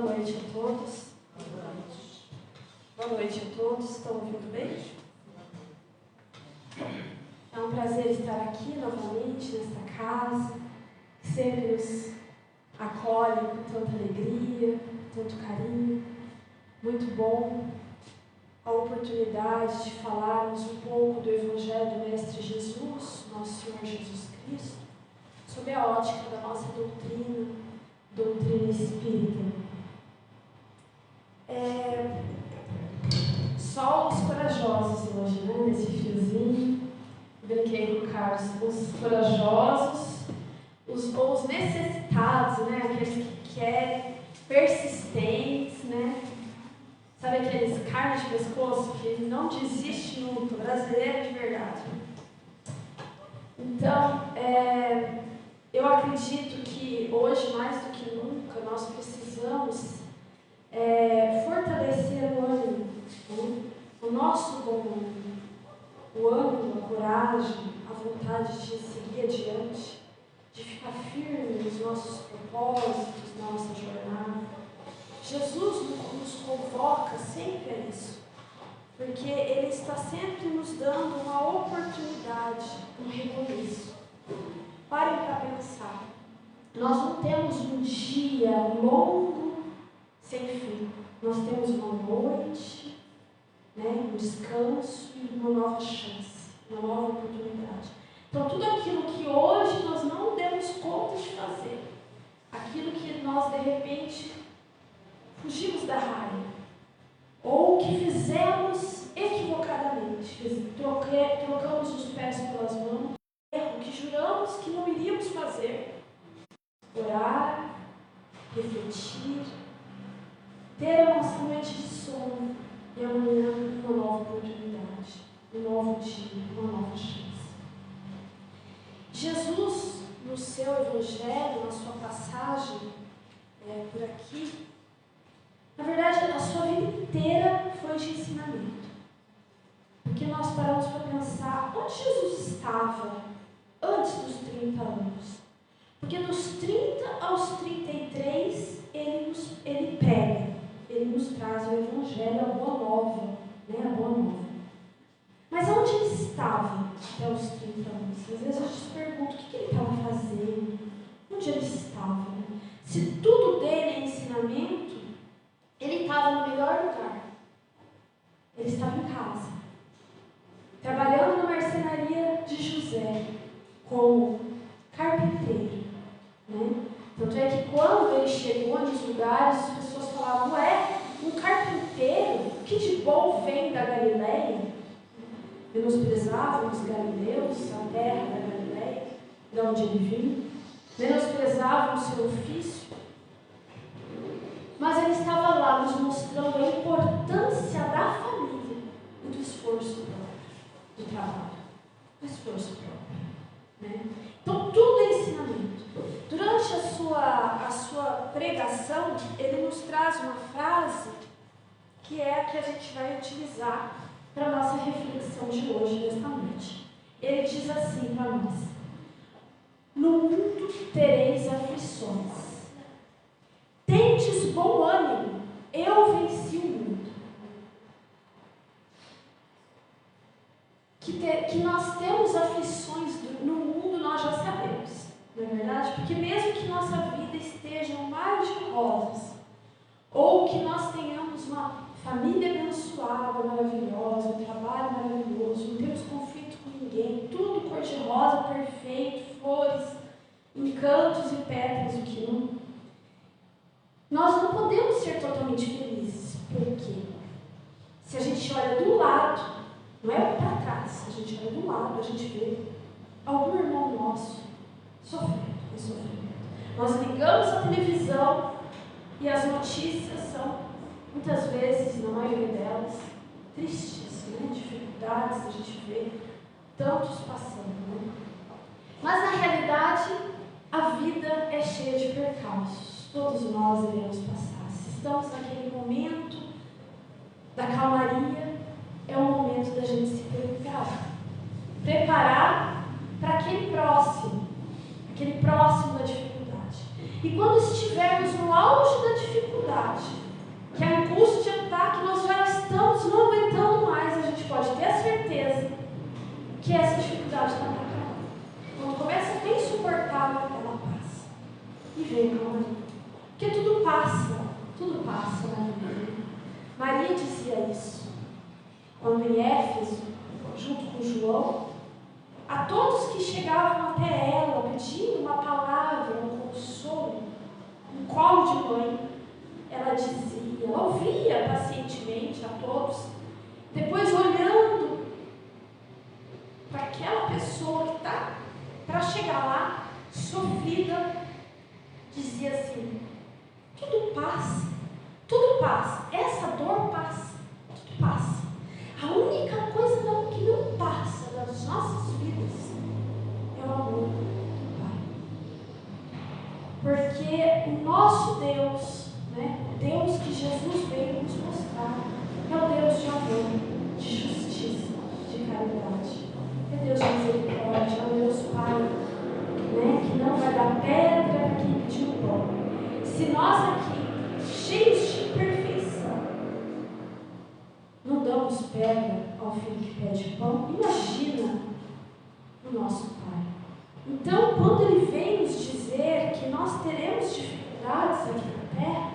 Boa noite a todos. Boa noite a todos. Estão ouvindo bem? É um prazer estar aqui novamente nesta casa, que sempre nos acolhe com tanta alegria, tanto carinho. Muito bom a oportunidade de falarmos um pouco do Evangelho do Mestre Jesus, nosso Senhor Jesus Cristo, sob a ótica da nossa doutrina espírita. Só os corajosos hoje, né? Nesse fiozinho. Brinquei com o Carlos. Os corajosos, os necessitados, né? Aqueles que querem, persistentes, né? Sabe aqueles carnes de pescoço que não desiste nunca, brasileiro de verdade. Então, eu acredito que hoje, mais do que nunca, nós precisamos fortalecer o ânimo, né? O nosso bom ânimo, o ânimo, a coragem, a vontade de seguir adiante, de ficar firme nos nossos propósitos, na nossa jornada. Jesus nos convoca sempre a isso, porque Ele está sempre nos dando uma oportunidade, um recomeço. Parem para pensar. Nós não temos um dia longo sem fim. Nós temos uma noite, né, um descanso e uma nova chance, uma nova oportunidade. Então, tudo aquilo que hoje nós não demos conta de fazer, aquilo que nós, de repente, fugimos da raia, ou que fizemos equivocadamente, trocamos os pés pelas mãos, erro que juramos que não iríamos fazer. Orar, refletir, ter a nossa noite de sono e amanhã uma nova oportunidade, um novo dia, uma nova chance. Jesus, no seu Evangelho, na sua passagem por aqui, na verdade, a sua vida inteira foi de ensinamento. Porque nós paramos para pensar onde Jesus estava antes dos 30 anos. Porque dos 30 aos 33, ele prega, ele nos traz o Evangelho, a Boa Nova, né? A Boa Nova. Mas onde ele estava até os 30 anos? Às vezes a gente se pergunta o que ele estava fazendo, onde ele estava. Né? Se tudo dele é ensinamento, ele estava no melhor lugar. Ele estava em casa, trabalhando na marcenaria de José, como carpinteiro. Né? Tanto é que quando ele chegou nos lugares, as pessoas falavam: um carpinteiro, que de bom vem da Galileia? Menosprezavam os galileus, a terra da Galileia, de onde ele vinha. Menosprezavam o seu ofício. Mas ele estava lá nos mostrando a importância da família e do esforço próprio, do trabalho, do esforço próprio. Né? Então, tudo é ensinamento. Durante a sua pregação, ele nos traz uma frase que é a que a gente vai utilizar para a nossa reflexão de hoje, desta noite. Ele diz assim para nós: no mundo tereis aflições. Tendes bom ânimo, eu venci o mundo. Que nós temos aflições no mundo, nós já sabemos, não é verdade? Porque mesmo que nossa vida esteja um mar de rosas, ou que nós tenhamos uma família abençoada, maravilhosa, um trabalho maravilhoso, não temos conflito com ninguém, tudo cor-de-rosa, perfeito, flores, encantos e pétalas, o que não. Nós não podemos ser totalmente felizes. Por quê? Se a gente olha do lado, não é para trás, se a gente olha do lado, a gente vê algum irmão nosso sofrendo. Nós ligamos a televisão e as notícias são, muitas vezes, na maioria delas, tristes, né? Dificuldades a gente vê, tantos passando. Né? Mas, na realidade, a vida é cheia de percalços. Todos nós iremos passar. Se estamos naquele momento da calmaria, é o momento da gente se preparar para aquele próximo da dificuldade. E quando estivermos no auge da dificuldade, dificuldade, que a angústia está, que nós já estamos não aguentando mais, a gente pode ter a certeza que essa dificuldade está para acabar. Quando começa a ficar insuportável, ela passa. E vem calmaria. Porque tudo passa na vida. Maria dizia isso. Quando em Éfeso, junto com João, a todos que chegavam até ela pedindo uma palavra, um consolo, um colo de mãe, ela dizia, ela ouvia pacientemente a todos, depois olhando para aquela pessoa que está para chegar lá, sofrida, dizia assim: tudo passa, essa dor passa, tudo passa. A única coisa que não passa das nossas vidas é o amor do Pai. Porque o nosso Deus, o Deus que Jesus veio nos mostrar, é o Deus de amor, de justiça, de caridade. É Deus de misericórdia, é o Deus Pai, que não vai dar pedra para quem pediu pão. Se nós aqui, cheios de imperfeição, não damos pedra ao filho que pede pão, imagina o nosso Pai. Então, quando Ele vem nos dizer que nós teremos dificuldades aqui na Terra,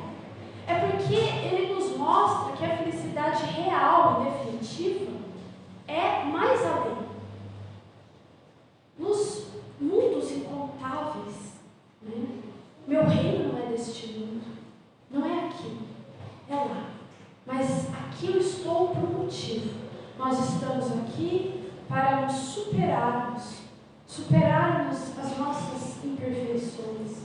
é porque Ele nos mostra que a felicidade real e definitiva é mais além. Nos mundos incontáveis, meu reino não é deste mundo, não é aqui, é lá. Mas aqui eu estou por um motivo. Nós estamos aqui para nos superarmos as nossas imperfeições,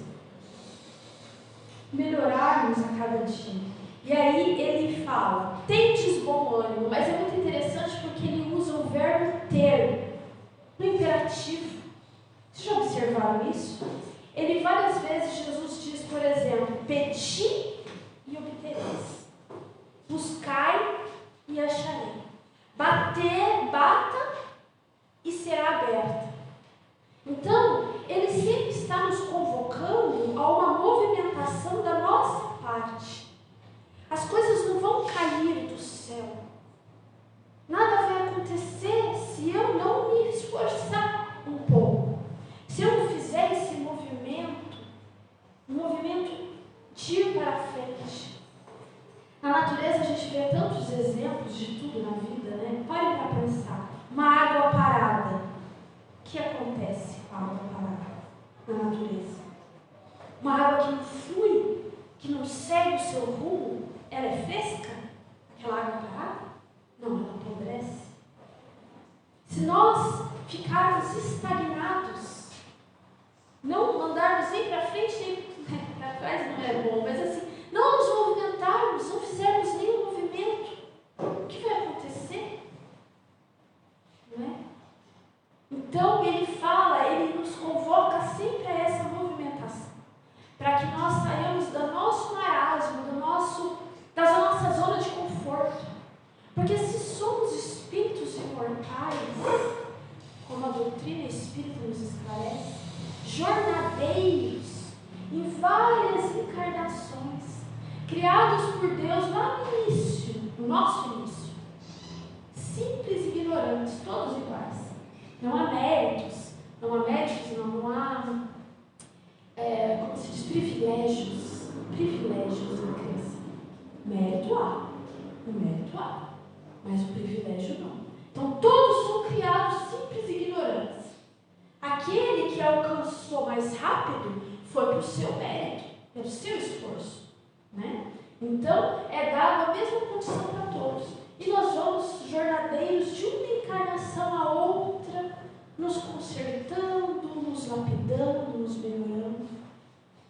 melhorarmos a cada dia. E aí ele fala, tendes bom ânimo, mas é muito interessante porque ele usa o verbo ter no imperativo. Vocês já observaram isso? Ele várias vezes, Jesus diz, por exemplo, pedi e obtereis. Buscai e acharei. Bata e será aberta. Então, ele sempre está nos convocando a uma movimentação da nossa parte. As coisas não vão cair do céu. Nada vai acontecer se eu não me esforçar um pouco. Se eu não fizer esse movimento, um movimento de ir para frente. Na natureza a gente vê tantos exemplos de tudo na vida, Parem para pensar. Uma água parada. O que acontece com a água parada na natureza? Uma água que não flui, que não segue o seu rumo, ela é fresca? Aquela água parada? Não, ela apodrece. Se nós ficarmos estagnados, não andarmos nem para frente nem para trás, não é bom, mas assim, não nos movimentarmos, não fizermos nenhum movimento, o que vai acontecer? Não é? Então ele fala, ele nos convoca sempre a essa movimentação, para que nós saiamos do nosso marasmo, da nossa zona de conforto. Porque se somos espíritos imortais, como a doutrina espírita nos esclarece, jornadeiros em várias encarnações, criados por Deus lá no início, no nosso início, simples e ignorantes, todos iguais. Não há méritos, não há, como se diz, privilégios na criação. Mérito há, mas o privilégio não. Então todos são criados simples e ignorantes. Aquele que alcançou mais rápido foi por seu mérito, pelo seu esforço, Então é dado a mesma condição para todos. E nós vamos jornadeiros de uma encarnação a outra, nos consertando, nos lapidando, nos melhorando.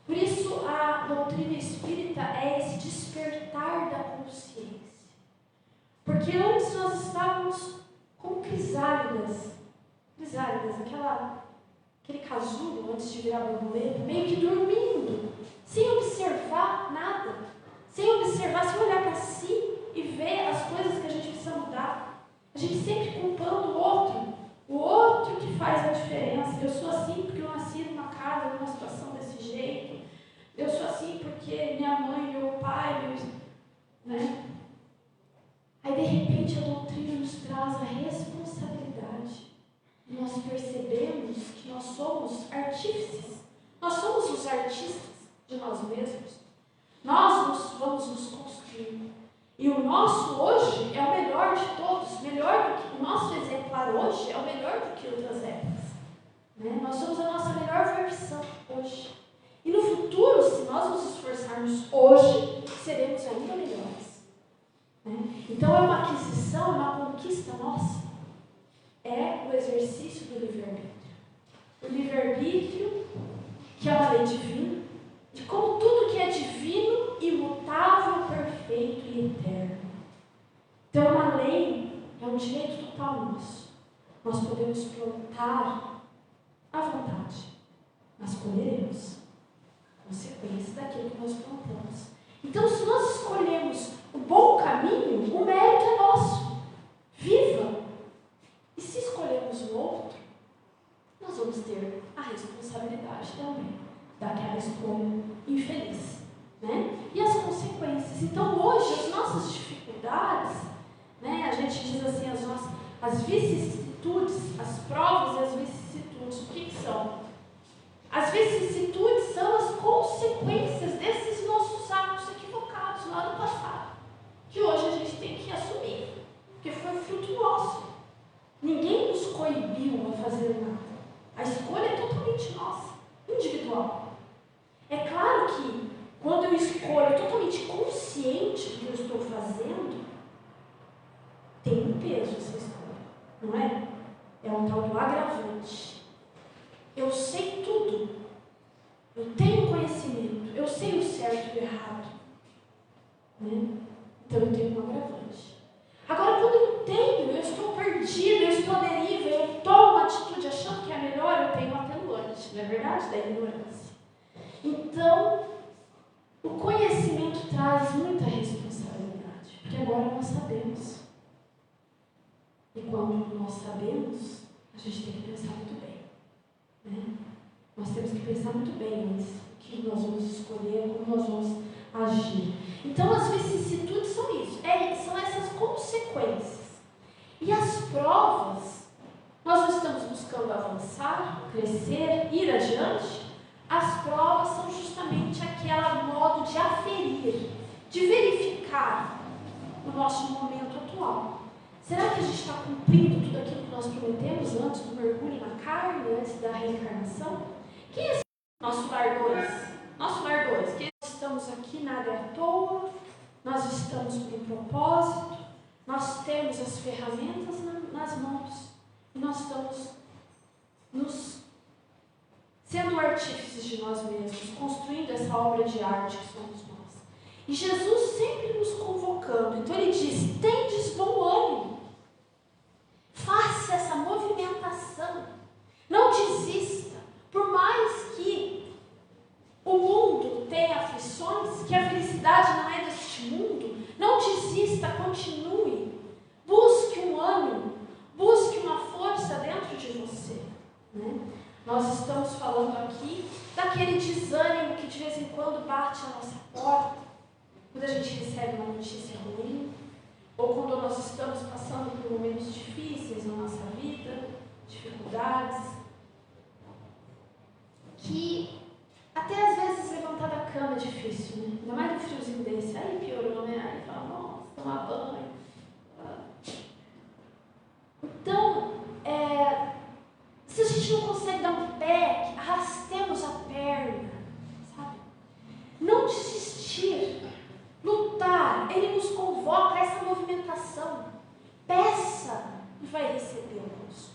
Por isso a doutrina espírita é esse despertar da consciência. Porque antes nós estávamos como crisálidas, aquele casulo antes de virar borboleta, meio que dormindo, sem observar nada, sem olhar para si e ver as coisas que a gente precisa mudar. A gente sempre culpando o outro que faz a diferença. Eu sou assim porque eu nasci numa casa, numa situação desse jeito. Eu sou assim porque minha mãe, meu pai nós somos artífices. Nós somos os artistas de nós mesmos. Nós vamos nos construir. E o nosso hoje é o melhor de todos. Melhor do que o nosso exemplar hoje é o melhor do que outras épocas. Né? Nós somos a nossa melhor versão hoje. E no futuro, se nós nos esforçarmos hoje, seremos ainda melhores. Né? Então é uma aquisição, uma conquista nossa. É o exercício do livre-arbítrio. O livre-arbítrio, que é uma lei divina, de como tudo que é divino, imutável, perfeito e eterno. Então, uma lei é um direito total nosso. Nós podemos plantar à vontade, mas colheremos consequências daquilo que nós plantamos. Então, se nós escolhemos o bom caminho, o mérito é nosso. Viva! E se escolhermos o outro, nós vamos ter a responsabilidade também daquela escolha infeliz, né? E as consequências. Então, hoje, as nossas dificuldades, né? A gente diz assim, as vicissitudes, as provas e as vicissitudes, o que são? As vicissitudes são as consequências desses nossos atos equivocados lá no passado, que hoje a gente tem que assumir, porque foi fruto nosso. Ninguém nos coibiu a fazer nada. A escolha é totalmente nossa, individual. É claro que quando eu escolho totalmente consciente do que eu estou fazendo, tem um peso essa escolha, não é? É um tal do agravante. Eu sei tudo. Eu tenho conhecimento. Eu sei o certo e o errado. Né? Então eu tenho um agravante. Agora, quando eu estou perdido, eu estou à deriva, eu tomo uma atitude achando que é melhor, eu tenho um atenuante, não é verdade? Da ignorância. Então, o conhecimento traz muita responsabilidade, porque agora nós sabemos. E quando nós sabemos, a gente tem que pensar muito bem. Né? Nós temos que pensar muito bem nisso, o que nós vamos escolher, como nós vamos agir. Então, as vicissitudes são isso, são essas consequências. E as provas, nós não estamos buscando avançar, crescer, ir adiante. As provas são justamente aquele modo de aferir, de verificar o nosso momento atual. Será que a gente está cumprindo tudo aquilo que nós prometemos antes do mergulho na carne, antes da reencarnação? Quem é esse nosso lar 2? Nosso lar 2, que nós estamos aqui nada à toa, nós estamos com um propósito, nós temos as ferramentas nas mãos e nós estamos sendo artífices de nós mesmos, construindo essa obra de arte que somos nós. E Jesus sempre nos convocando. Então ele diz, tendes bom ânimo. Faça essa movimentação. Não desista. Por mais que o mundo tenha aflições, que a felicidade não é deste mundo, não desista, continue. Busque um ânimo, busque uma força dentro de você. Né? Nós estamos falando aqui daquele desânimo que de vez em quando bate à nossa porta, quando a gente recebe uma notícia ruim, ou quando nós estamos passando por momentos difíceis na nossa vida, dificuldades, que até às vezes levantar da cama é difícil, né? Ainda mais no friozinho desse, aí piorou, né? Aí fala, nossa, tomar banho. Então, se a gente não consegue dar um pé, arrastemos a perna, sabe? Não desistir, lutar, ele nos convoca a essa movimentação. Peça e vai receber o nosso.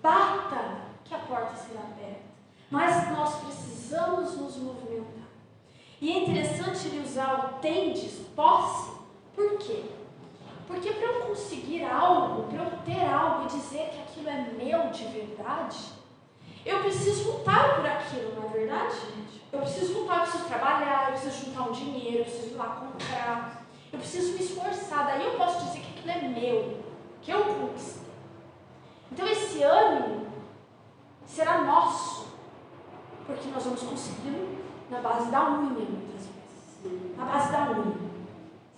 Bata, que a porta será aberta. Mas nós precisamos nos movimentar. E é interessante ele usar o tendes, posse, por quê? Porque para eu conseguir algo, para eu ter algo e dizer que aquilo é meu de verdade, eu preciso lutar por aquilo, não é verdade, gente? Eu preciso lutar, eu preciso trabalhar, eu preciso juntar um dinheiro, eu preciso ir lá comprar, eu preciso me esforçar, daí eu posso dizer que aquilo é meu, que eu conquistei. Então esse ânimo será nosso, porque nós vamos consegui-lo na base da unha, muitas vezes. Na base da unha,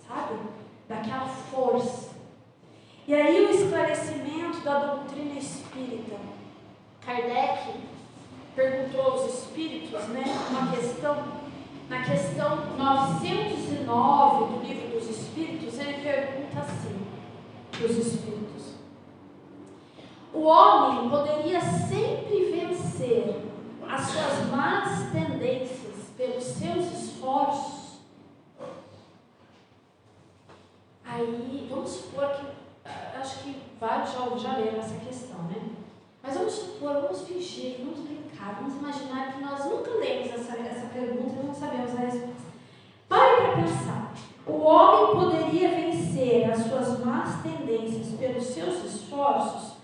sabe? Daquela força. E aí o esclarecimento da doutrina espírita Kardec perguntou aos espíritos, né, uma questão, na questão 909 do Livro dos Espíritos, ele pergunta assim, para os espíritos: o homem poderia sempre vencer as suas más tendências pelos seus esforços? Aí, vamos supor que, acho que vários já leram essa questão, né? Mas vamos supor, vamos fingir, vamos brincar, vamos imaginar que nós nunca lemos essa pergunta e não sabemos a resposta. Pare para pensar. O homem poderia vencer as suas más tendências pelos seus esforços?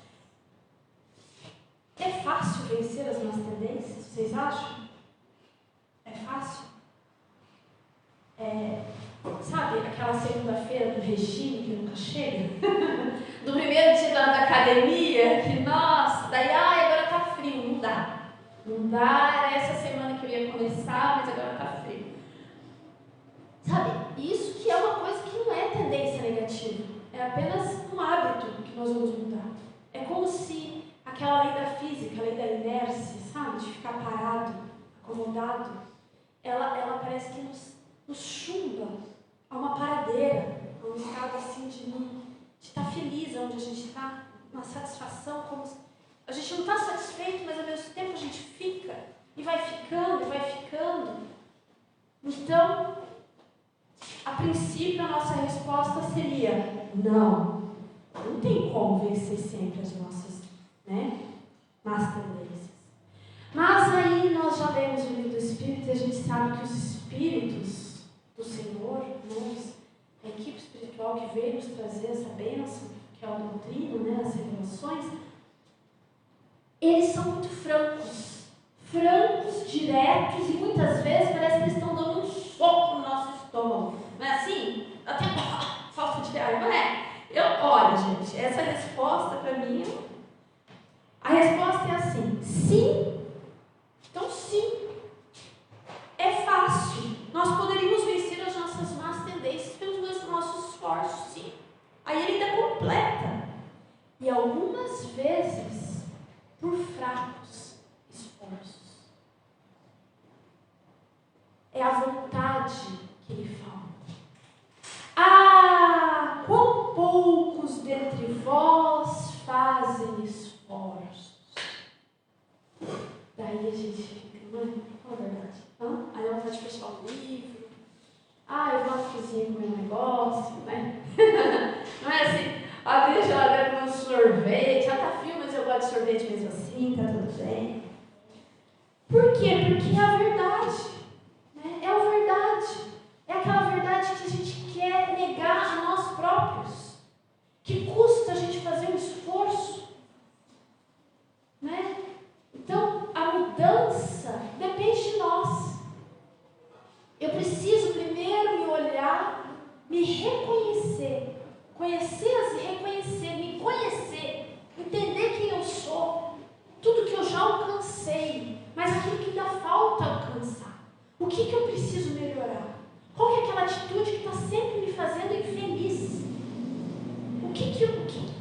É fácil vencer as más tendências? Vocês acham? É fácil? Sabe aquela segunda-feira do regime que nunca chega? Do primeiro dia da academia, que nossa, daí agora tá frio, não dá. Não dá, era essa semana que eu ia começar, mas agora tá frio. Sabe, isso que é uma coisa que não é tendência negativa, é apenas um hábito que nós vamos mudar. É como se aquela lei da física, a lei da inércia, sabe, de ficar parado, acomodado, ela parece que nos chumba a uma paradeira, a um estado assim de estar feliz onde a gente está, uma satisfação, como se a gente não está satisfeito, mas ao mesmo tempo a gente fica, e vai ficando, e vai ficando. Então, a princípio a nossa resposta seria: não tem como vencer sempre as nossas, más tendências. Mas aí nós já lemos o Livro do Espírito e a gente sabe que os Espíritos do Senhor, a equipe espiritual que veio nos trazer essa bênção, que é a doutrina, as revelações, eles são muito francos, diretos, e muitas vezes parece que eles estão dando um soco no nosso estômago. Não é assim? Até falta de ar, não é? Olha, gente, essa resposta para mim, a resposta é assim: sim. Então, sim, é fácil. Nós poderíamos vencer as nossas más tendências pelos nossos esforços, sim. Aí ele ainda completa. E algumas vezes por fracos esforços. É a vontade que lhe falta. Ah, quão poucos dentre vós fazem esforços. Daí a gente fica, não é verdade? Aí eu vou fechar o livro. Eu vou na cozinha comer um negócio, né? Não é assim? Deixa eu olhar no sorvete. Tá frio, mas eu gosto de sorvete mesmo assim, tá tudo bem. Por quê? Porque é a verdade. É a verdade. É aquela verdade que a gente quer negar a nós próprios. Que custa a gente fazer um esforço. Então, a mudança depende de nós. Eu preciso primeiro me olhar, me reconhecer, conhecê-las e reconhecer, me conhecer, entender quem eu sou, tudo que eu já alcancei, mas aquilo que ainda falta alcançar. O que eu preciso melhorar? Qual é aquela atitude que está sempre me fazendo infeliz?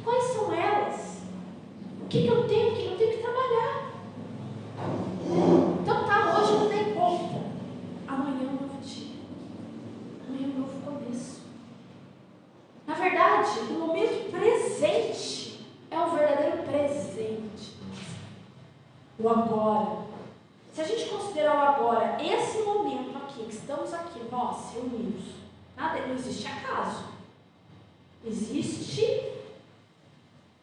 Quais são elas? O que eu tenho que trabalhar? Então hoje eu não dei conta. Amanhã é um novo dia. Amanhã é um novo começo. Na verdade, o momento presente é o verdadeiro presente. O agora. Se a gente considerar o agora, esse momento aqui, que estamos aqui, nós reunidos, não existe acaso. Existe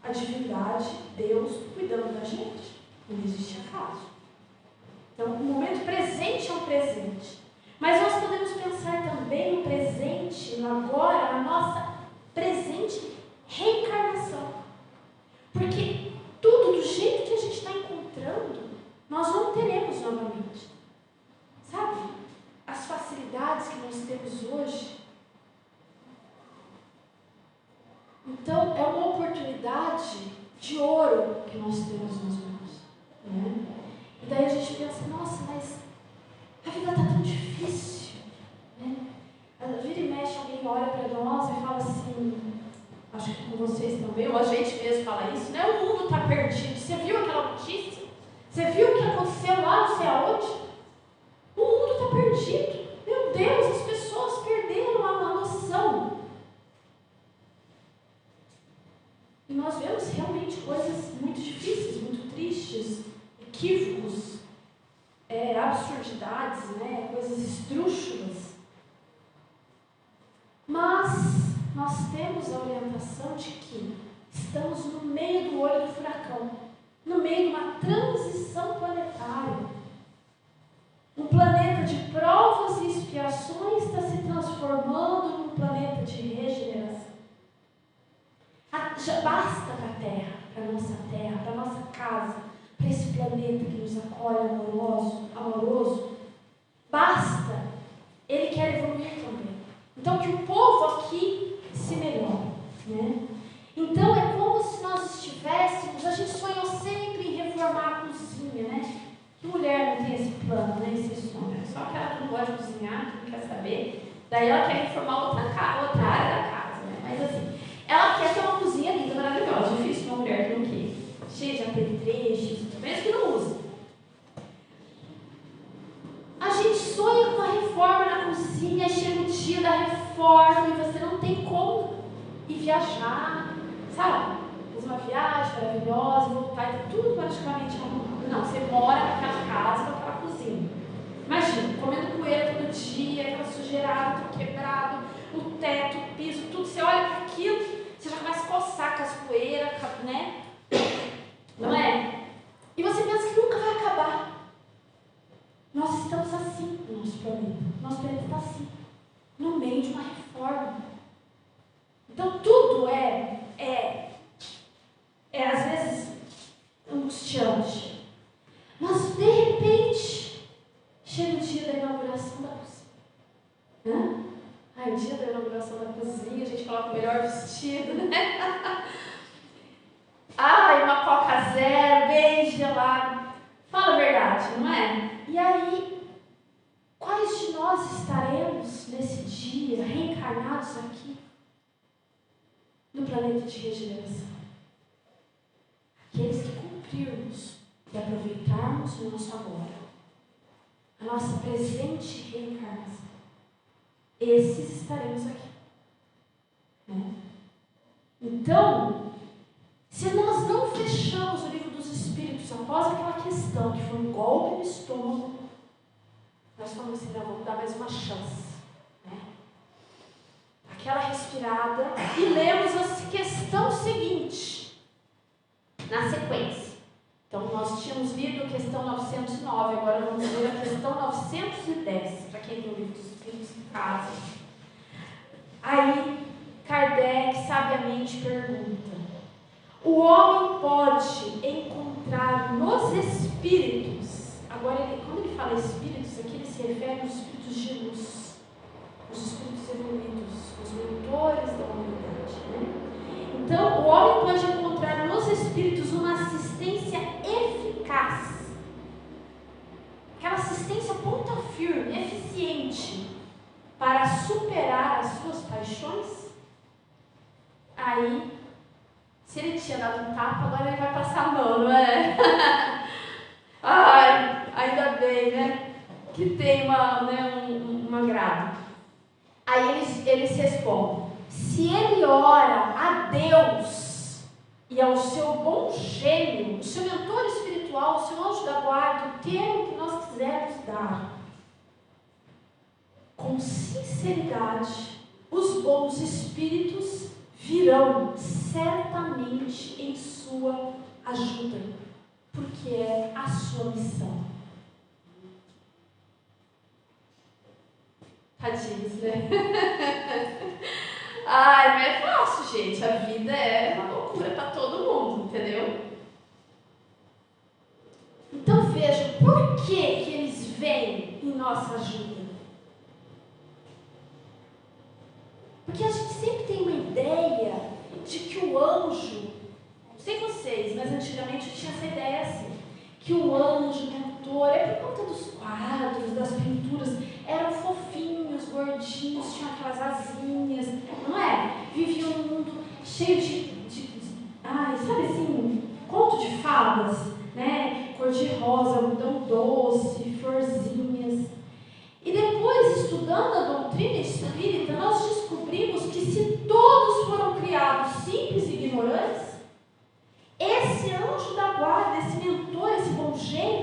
a divindade, Deus cuidando da gente. Não existe acaso. Então, o momento presente é um presente. Mas nós podemos pensar também no presente, no agora, na nossa presente reencarnação. Porque tudo do jeito que a gente está encontrando, nós não teremos novamente. Sabe? As facilidades que nós temos hoje. Então, é uma oportunidade de ouro que nós temos nas mãos. E daí a gente pensa, nossa, mas a vida está tão difícil. Vira e mexe, alguém olha para nós e fala assim, acho que com vocês também, ou a gente mesmo fala isso, o mundo está perdido. Você viu aquela notícia? equívocos, absurdidades, né? Coisas esdrúxulas. Mas nós temos a orientação de que estamos no meio do olho do furacão, no meio de uma transição planetária. Um planeta de provas e expiações está se transformando num planeta de regeneração. Já basta para a Terra, para a nossa casa, para esse planeta que nos acolhe amoroso. Basta. Ele quer evoluir também. Então, que o povo aqui se melhore, né? Então, é como se nós estivéssemos... A gente sonhou sempre em reformar a cozinha, né? Que mulher não tem esse plano, né? Esse sonho. Só que ela não gosta de cozinhar, não quer saber. Daí ela quer reformar outra área da casa, né? Mas assim, ela quer ter uma cozinha linda, maravilhosa. Difícil uma mulher que não quer. Cheia de apetrechos, mesmo que não use. A gente sonha com uma reforma na cozinha, chega o dia da reforma e você não tem como ir viajar, sabe? Fazer uma viagem maravilhosa, voltar e tudo praticamente arrumado. Não, você mora naquela casa com aquela cozinha. Imagina, comendo poeira todo dia, aquela sujeirada, tudo quebrado, o teto, o piso, tudo. Você olha para aquilo, você já começa a coçar com as poeiras, né? Não é? E você pensa que nunca vai acabar. Nós estamos assim no nosso planeta. Nosso planeta está assim, no meio de uma reforma. Então tudo é às vezes angustiante. Mas de repente chega o dia da inauguração da cozinha. O dia da inauguração da cozinha, a gente coloca o melhor vestido, né? Uma Coca Zero, bem gelado. Fala a verdade, não é? E aí, quais de nós estaremos nesse dia reencarnados aqui no planeta de regeneração? Aqueles que cumprirmos e aproveitarmos o nosso agora, a nossa presente reencarnação. Esses estaremos aqui. Né? Então, se nós não fechamos o livro dos Espíritos após aquela questão que foi um golpe no estômago, nós falamos assim, não, vamos dar mais uma chance. Né? Aquela respirada e lemos a questão seguinte, na sequência. Então, nós tínhamos lido a questão 909, agora vamos ler a questão 910, para quem tem o livro dos Espíritos em casa. Aí, Kardec sabiamente pergunta: o homem pode encontrar nos espíritos, agora quando ele fala espíritos, aqui ele se refere aos espíritos de luz, os espíritos evoluídos, os mentores da humanidade, né? Então, o homem pode encontrar nos espíritos uma assistência eficaz, aquela assistência ponta firme, eficiente, para superar as suas paixões. Aí, se ele tinha dado um tapa, agora ele vai passar a mão, não é? Ai, ainda bem, né? Que tem um agrado. Aí eles respondem: se ele ora a Deus e ao seu bom gênio, o seu mentor espiritual, o seu anjo da guarda, o termo que nós quisermos dar, com sinceridade, os bons espíritos virão certamente em sua ajuda, porque é a sua missão. Tadinhos, né? Ai, não é fácil, gente. A vida é uma loucura para todo mundo, entendeu? Então vejam, por que eles vêm em nossa ajuda? Porque a gente sempre tem uma ideia de que o anjo, não sei vocês, mas antigamente eu tinha essa ideia assim, que o anjo mentor, por conta dos quadros, das pinturas, eram fofinhos, gordinhos, tinham aquelas asinhas, não é? Viviam num mundo cheio sabe assim, conto de fadas, né? Cor de rosa, algodão doce, florzinhas. E depois, estudando a doutrina espírita, nós descobrimos que se todos foram criados simples e ignorantes, esse anjo da guarda, esse mentor, esse bom gênio,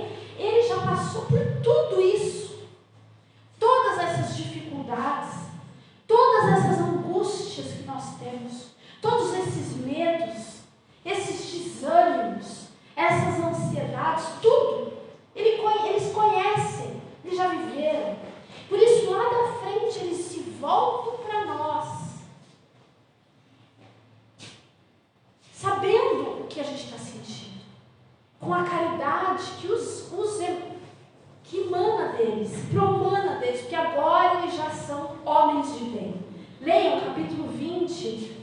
dados, tudo. Eles conhecem, eles já viveram. Por isso, lá da frente, eles se voltam para nós, sabendo o que a gente está sentindo, com a caridade que emana deles, promana deles, porque agora eles já são homens de bem. Leiam o capítulo 20,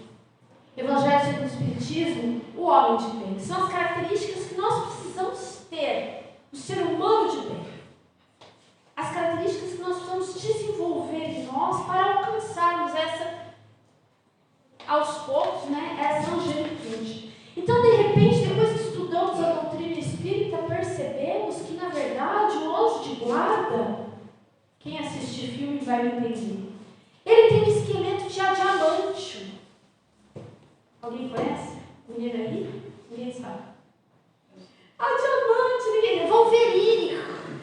Evangelho segundo o Espiritismo, o homem de bem. São as características que nós precisamos ter do ser humano de bem. As características que nós precisamos desenvolver em nós para alcançarmos aos poucos, essa angelitude. Então, de repente, depois que estudamos a doutrina espírita, percebemos que, na verdade, o anjo de guarda, quem assistir filme vai me entender, ele tem um esqueleto de adamantio. Alguém conhece? Menina aí? Ninguém sabe. Adamantio, ninguém. Wolverine,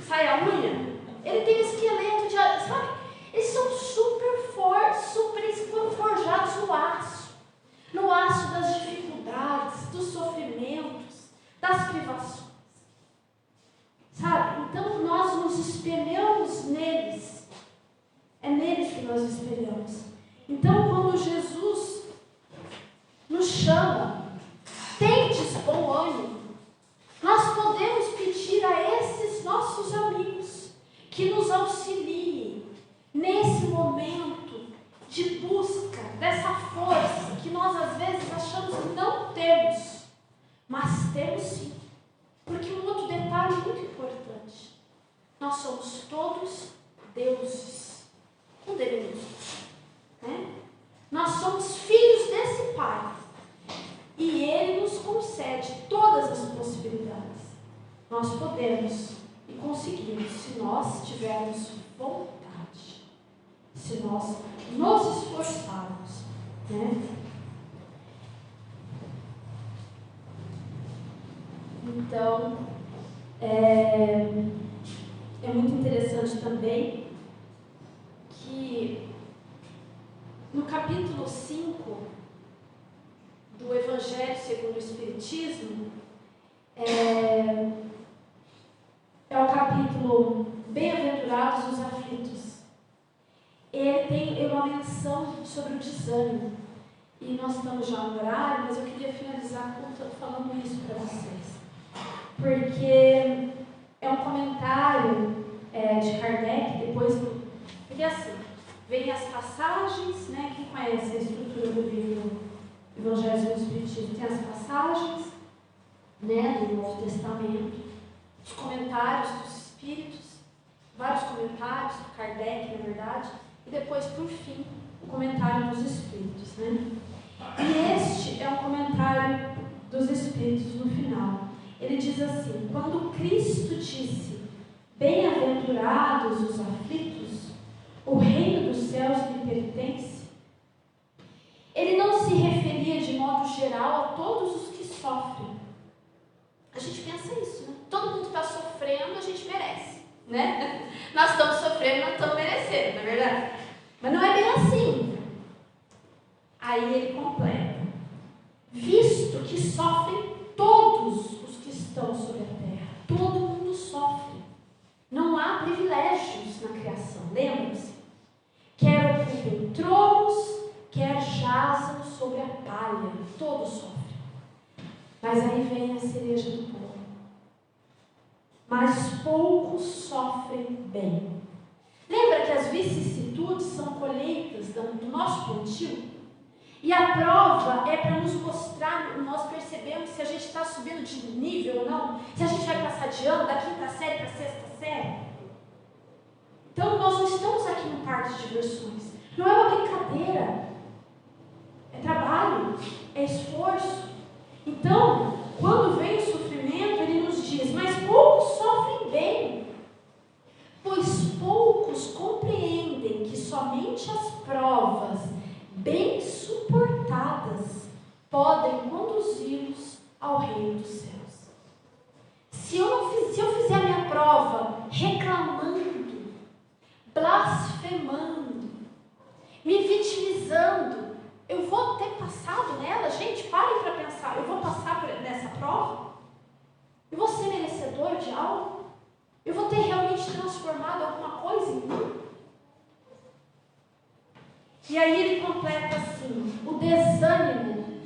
sai a unha. Ele tem um esqueleto de adamantio. Sabe? Eles são super fortes, eles foram forjados no aço das dificuldades, dos sofrimentos, das privações. Sabe? Então nós nos espelhamos neles. É neles que nós nos espelhamos. Então, quando Jesus nos chama, tendes bom ânimo, nós podemos pedir a esses nossos amigos que nos auxiliem nesse momento de busca dessa força que nós às vezes achamos que não temos, mas temos sim. Porque um outro detalhe muito importante: nós somos todos deuses, com D minúsculo, Nós somos filhos desse Pai e Ele nos concede todas as possibilidades. Nós podemos e conseguimos se nós tivermos vontade, se nós nos esforçarmos, Então, é muito interessante também que no capítulo 5 do Evangelho segundo o Espiritismo, é o capítulo Bem-aventurados os aflitos. Ele tem uma menção sobre o desânimo. E nós estamos já no horário, mas eu queria finalizar falando isso para vocês. Porque é um comentário de Kardec, porque assim, vem as passagens, quem conhece a estrutura do livro Evangelho segundo o Espiritismo, tem as passagens, do Novo Testamento, os comentários dos Espíritos, vários comentários do Kardec, na verdade, e depois, por fim, o comentário dos Espíritos, E este é um comentário dos Espíritos no final. Ele diz assim: quando Cristo disse, bem-aventurados os aflitos, o reino dos céus lhe pertence, ele não se referia de modo geral a todos os que sofrem. A gente pensa isso, Todo mundo está sofrendo, a gente merece, Nós estamos sofrendo, nós estamos merecendo, não é verdade? Mas não é bem assim. Aí ele completa: visto que sofrem todos os que estão sobre a terra. Todo mundo sofre. Não há privilégios na criação, lembra-se? Quer ocupem tronos, quer jazam sobre a palha. Todos sofrem. Mas aí vem a cereja do bolo. Mas poucos sofrem bem. Lembra que as vicissitudes são colheitas do nosso plantio? E a prova é para nos mostrar, nós percebemos se a gente está subindo de nível ou não, se a gente vai passar de ano, da quinta série para a sexta série. Então, nós não estamos aqui no parque de diversões. Não é uma brincadeira. É trabalho, é esforço. Então, quando vem o sofrimento, ele nos diz: mas poucos sofrem bem, pois poucos compreendem que somente as provas bem suportadas podem conduzi-los ao reino dos céus. Se eu fizer a minha prova reclamando, blasfemando, me vitimizando, eu vou ter passado nela? Gente, parem para pensar, eu vou passar nessa prova? vencedor de algo? Eu vou ter realmente transformado alguma coisa em mim? E aí ele completa assim: o desânimo,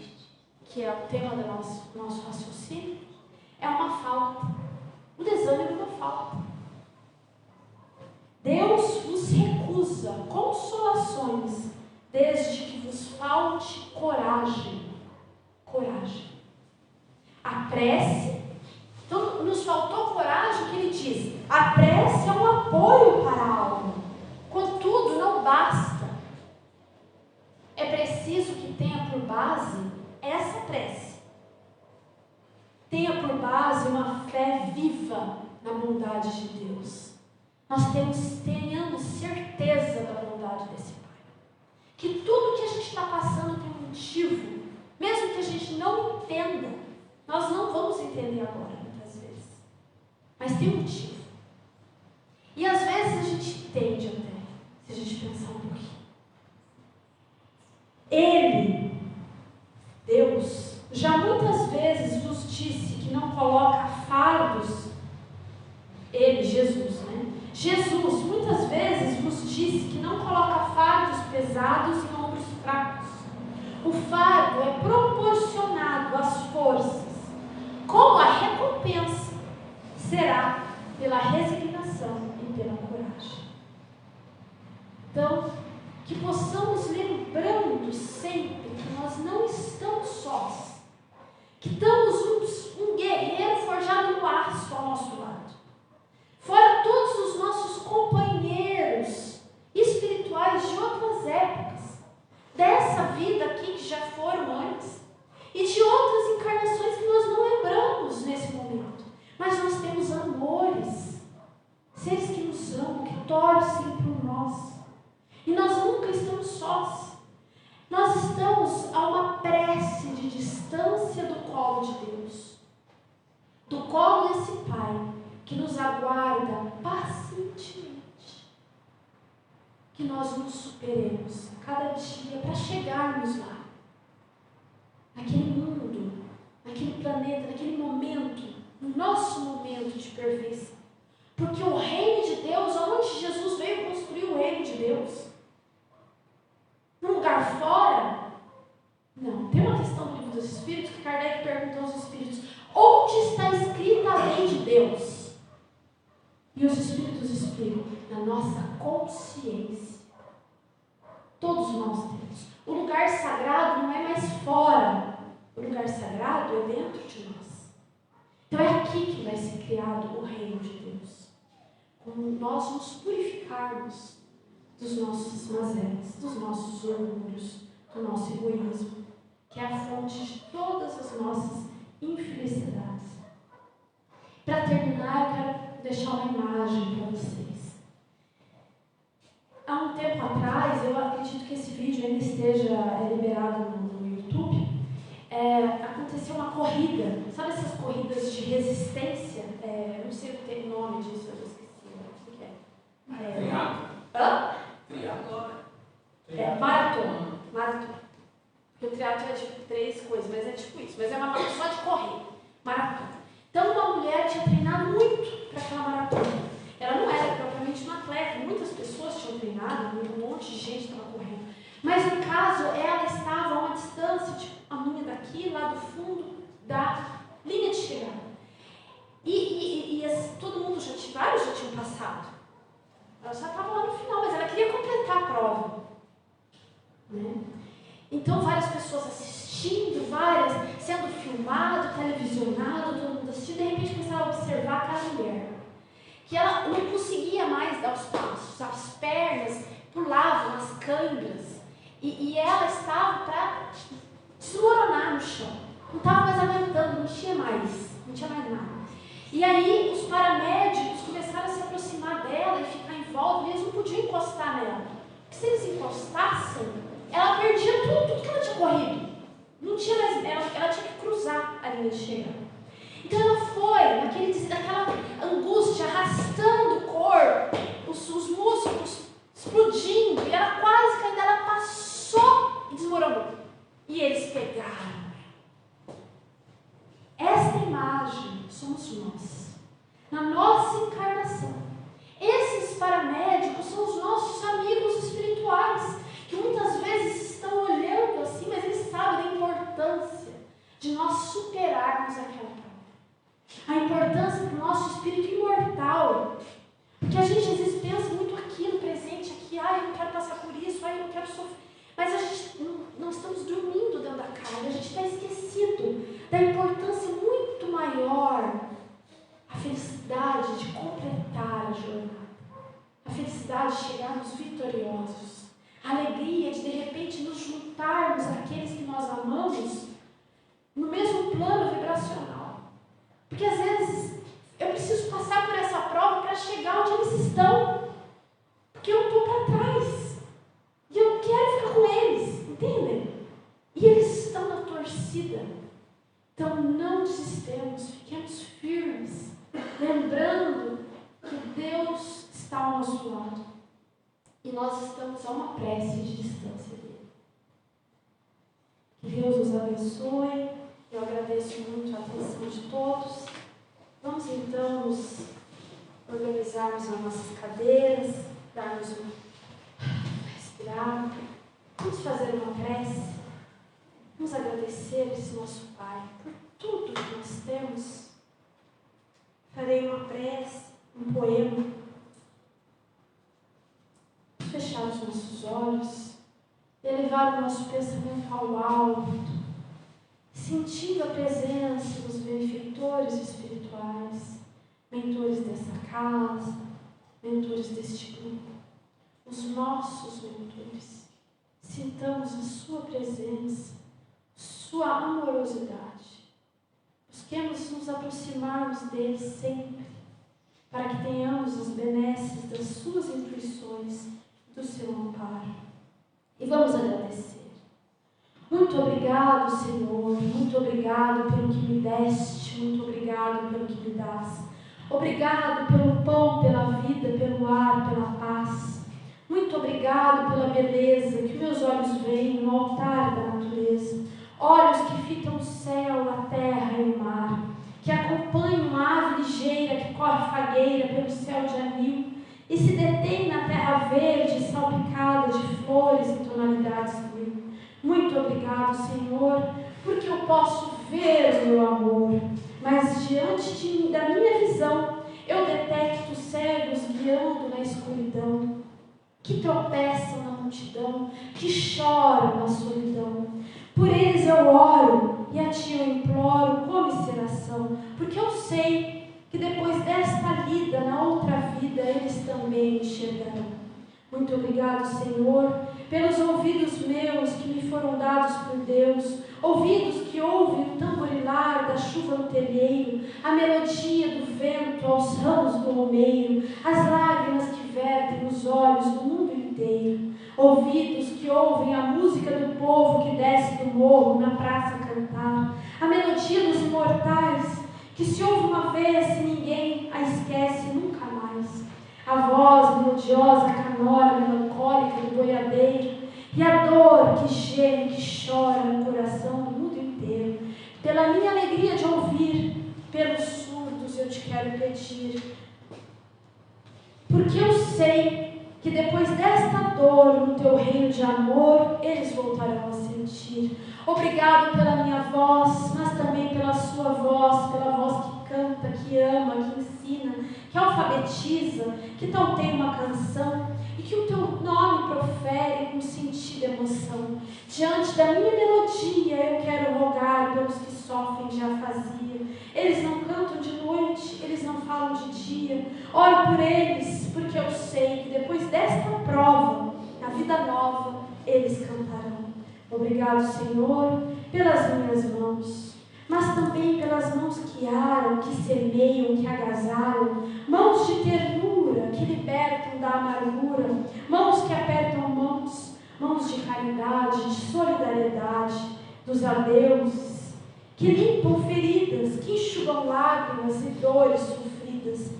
que é o tema do nosso raciocínio, é uma falta. O desânimo é uma falta. Deus vos recusa consolações, desde que vos falte coragem. Coragem. A prece, então nos faltou coragem, que ele diz: a prece é um apoio para a alma. Contudo, não basta. É preciso que tenha por base essa prece. Tenha por base uma fé viva na bondade de Deus. Nós tenhamos certeza da bondade desse Pai. Que tudo que a gente está passando tem um motivo, mesmo que a gente não entenda. Nós não vamos entender agora, muitas vezes. Mas tem um motivo. E às vezes a gente entende até, se a gente pensar um pouquinho. Ele, Deus, já muitas vezes vos disse que não coloca fardos. Ele, Jesus, né? Jesus, muitas vezes vos disse que não coloca fardos pesados em ombros fracos. O fardo é proporcionado às forças, como a recompensa será pela resignação e pela coragem. Então, que possamos lembrando sempre que nós não estamos sós, que estamos um guerreiro forjado no aço ao nosso lado. Fora todos os nossos companheiros espirituais de outras épocas, dessa vida aqui que já foram antes, e de outras encarnações que nós não lembramos nesse momento. Mas nós temos amores, seres que nos amam, que torcem por nós. E nós nunca estamos sós. Nós estamos a uma prece de distância do colo de Deus, do colo desse Pai, que nos aguarda pacientemente, que nós nos superemos a cada dia para chegarmos lá, naquele mundo, naquele planeta, naquele momento, no nosso momento de perfeição. Porque o reino de Deus, onde Jesus veio construir o reino de Deus? Num lugar fora? Não. Tem uma questão do livro dos Espíritos que Kardec perguntou aos Espíritos: onde está escrita a lei de Deus? E os Espíritos explicam: na nossa consciência. Todos nós temos. O lugar sagrado não é mais fora. O lugar sagrado é dentro de nós. Então é aqui que vai ser criado o reino de Deus. Quando nós nos purificarmos dos nossos mazelas, dos nossos orgulhos, do nosso egoísmo, que é a fonte de todas as nossas infelicidades. Para terminar, eu quero deixar uma imagem para vocês. Há um tempo atrás, eu acredito que esse vídeo ainda esteja liberado no YouTube, aconteceu uma corrida, sabe essas corridas de resistência? Não sei o nome disso, eu esqueci. O que é? Triatlo. Hã? Triatlo. Maratona. Porque o triatlo é tipo 3 coisas, mas é tipo isso. Mas é uma coisa só de correr. Maratona. Então, uma mulher tinha treinado muito para aquela maratona. Ela não era propriamente uma atleta. Muitas pessoas tinham treinado, um monte de gente estava correndo. Mas, no caso, ela estava a uma distância, tipo, a minha daqui, lá do fundo da linha de chegada. Todo mundo vários já tinham passado. Ela só estava lá no final, mas ela queria completar a prova. Né? Então, várias pessoas assistindo, várias sendo filmado, televisionado, todo mundo assistindo. De repente, começaram a observar aquela mulher, que ela não conseguia mais dar os passos, as pernas pulavam, as câimbras, e ela estava para desmoronar no chão. Não estava mais aguentando, não tinha mais nada. E aí, os paramédicos começaram a se aproximar dela e ficar em volta, e eles não podiam encostar nela. Porque se eles encostassem, ela perdia tudo que ela tinha corrido. Não tinha mais, ela tinha que cruzar a linha de chegada. Então ela foi, naquela angústia, arrastando o corpo, os músculos explodindo, e ela quase caindo, ela passou e desmoronou. E eles pegaram. Esta imagem somos nós. nossa encarnação. Esses paramédicos são os nossos amigos espirituais, que muitas vezes estão olhando assim, mas eles sabem da importância de nós superarmos aquela prova. A importância do nosso espírito imortal. Porque a gente às vezes pensa muito aqui no presente, aqui, eu não quero passar por isso, eu não quero sofrer. Mas a gente não estamos dormindo dentro da carne, a gente está esquecido da importância muito maior, a felicidade de completar a jornada, a felicidade de chegarmos vitoriosos, a alegria de repente nos juntarmos àqueles que nós amamos no mesmo plano vibracional. Porque às vezes eu preciso passar por essa prova para chegar onde eles estão, porque eu estou para trás. E eu quero ficar com eles, entendem? E eles estão na torcida. Então não desistemos, fiquemos firmes, lembrando que Deus está ao nosso lado. E nós estamos a uma prece de distância dele. Que Deus nos abençoe. Eu agradeço muito a atenção de todos. Vamos então nos organizarmos nas nossas cadeiras, darmos respirar. Vamos fazer uma prece. Vamos agradecer esse nosso Pai por tudo que nós temos. Farei uma prece, um poema. Fechar os nossos olhos, elevar o nosso pensamento ao alto, sentindo a presença dos benfeitores espirituais, mentores dessa casa, mentores deste grupo, os nossos mentores. Sintamos a sua presença, sua amorosidade. Busquemos nos aproximarmos deles sempre, para que tenhamos as benesses das suas intuições, do seu amparo. E vamos agradecer. Muito obrigado, Senhor, muito obrigado pelo que me deste, muito obrigado pelo que me dás. Obrigado pelo pão, pela vida, pelo ar, pela paz. Muito obrigado pela beleza que meus olhos veem no altar da natureza. Olhos que fitam o céu, a terra e o mar, que acompanham a ave ligeira que corre fagueira pelo céu de anil e se detém na terra verde salpicada de flores e tonalidades mil. Muito obrigado, Senhor, porque eu posso ver o meu amor, mas diante da minha visão eu detecto cegos guiando na escuridão, que tropeçam na multidão, que choram na solidão. Por eles eu oro e a Ti eu imploro comiseração, porque eu sei que depois desta lida, na outra vida, eles também me enxergarão. Muito obrigado, Senhor, pelos ouvidos meus que me foram dados por Deus, ouvidos que ouvem o tamborilar da chuva no telheiro, a melodia do vento aos ramos do romeiro, as lágrimas que vertem nos olhos do mundo inteiro, ouvidos que ouvem a música do povo que desce do morro na praça cantar, a melodia dos imortais, que se ouve uma vez e ninguém a esquece nunca mais. A voz melodiosa, canora, melancólica do boiadeiro, e a dor que geme, que chora no coração do mundo inteiro. Pela minha alegria de ouvir, pelos surdos eu te quero pedir. Porque eu sei que depois desta dor, no teu reino de amor, eles voltarão a sentir. Obrigado pela minha voz, mas também pela sua voz, pela voz que canta, que ama, que ensina, que alfabetiza, que não tem uma canção e que o teu nome profere com sentido e emoção. Diante da minha melodia, eu quero rogar pelos que sofrem de afasia. Eles não cantam de noite, eles não falam de dia. Oro por eles, porque eu sei que depois desta prova, na vida nova, eles cantarão. Obrigado, Senhor, pelas minhas mãos, mas também pelas mãos que aram, que semeiam, que agasalham, mãos de ternura, que libertam da amargura, mãos que apertam mãos, mãos de caridade, de solidariedade, dos adeuses, que limpam feridas, que enxugam lágrimas e dores sofridas,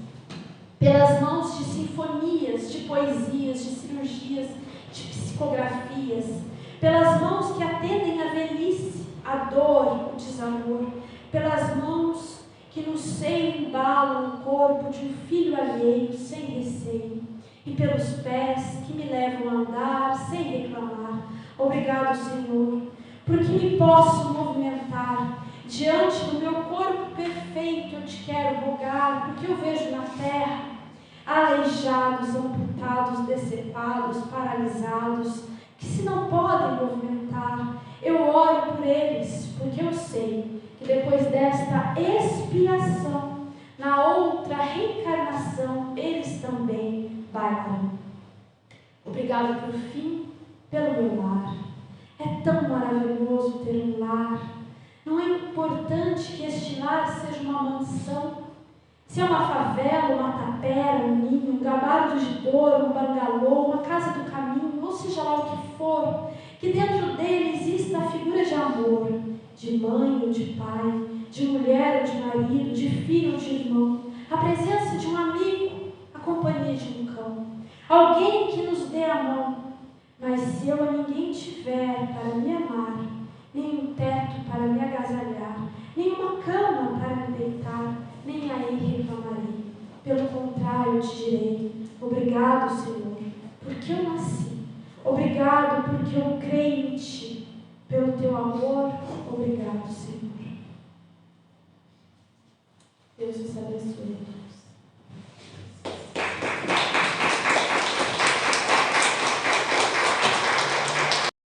pelas mãos de sinfonias, de poesias, de cirurgias, de psicografias, pelas mãos que atendem a velhice, a dor, o desamor, pelas mãos que no seio embalam o corpo de um filho alheio sem receio, e pelos pés que me levam a andar sem reclamar. Obrigado, Senhor, porque me posso movimentar. Diante do meu corpo perfeito eu te quero rogar, porque eu vejo na terra aleijados, amputados, decepados, paralisados, que se não podem movimentar. Eu oro por eles, porque eu sei que depois desta expiação, na outra reencarnação, eles também bailarão. Obrigado por fim, pelo meu lar. É tão maravilhoso ter um lar. Não é importante que este lar seja uma mansão. Se é uma favela, uma tapera, um ninho, um gabardo de dor, um bangalô, uma casa do caminho, ou seja lá o que for, que dentro dele exista a figura de amor, de mãe ou de pai, de mulher ou de marido, de filho ou de irmão, a presença de um amigo, a companhia de um cão, alguém que nos dê a mão. Mas se eu a ninguém tiver para me amar, nem um teto para me agasalhar, nem uma cama para me deitar, nem aí reclamarei. Pelo contrário, eu te direi: obrigado, Senhor, porque eu nasci. Obrigado, porque eu creio em ti. Pelo teu amor, obrigado, Senhor. Deus os abençoe.